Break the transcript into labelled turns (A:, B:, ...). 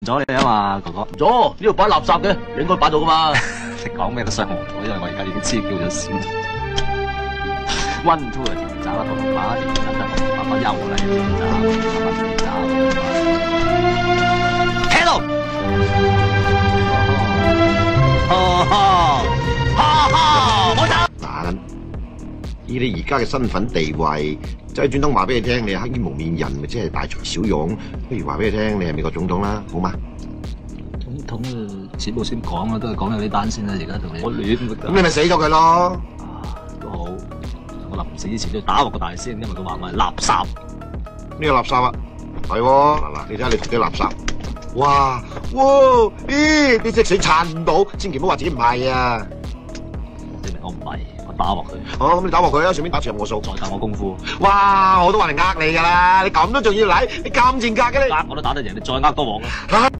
A: 咗你啊嘛，哥哥。
B: 唔咗，呢度擺垃圾嘅，你應該擺到噶嘛。
A: 你講咩都傷我，因為我而家已經知叫咗先。One two 嘅甜渣啦，同把甜渣得爸爸又嚟甜渣，爸爸甜渣。Hello，
C: 冇錯。嗱，以你而家嘅身份地位，就係專登話俾你聽，你係黑衣蒙面人，咪即係大材小用。不如話俾你聽，你係美國總統啦，好嘛？
A: 總統遲啲先講啊，都係講下呢單先啦。而家同你我亂
C: 咁你咪死咗佢咯。
A: 都好，我臨死之前都要打落個大先，因為佢話我係垃圾。
C: 呢個垃圾啊，係喎。嗱，你睇下你同啲垃圾，哇，咦，啲積水撐唔到，千祈唔好話自己唔係啊。
A: 證明我唔係，我打鑊佢。
C: 好，咁你打鑊佢啦，順便打住我數，
A: 再教我功夫。
C: 哇，我都話你呃你㗎啦，你咁都仲要嚟，你咁賤格嘅你。
A: 我都打得贏，你再呃多鑊啦。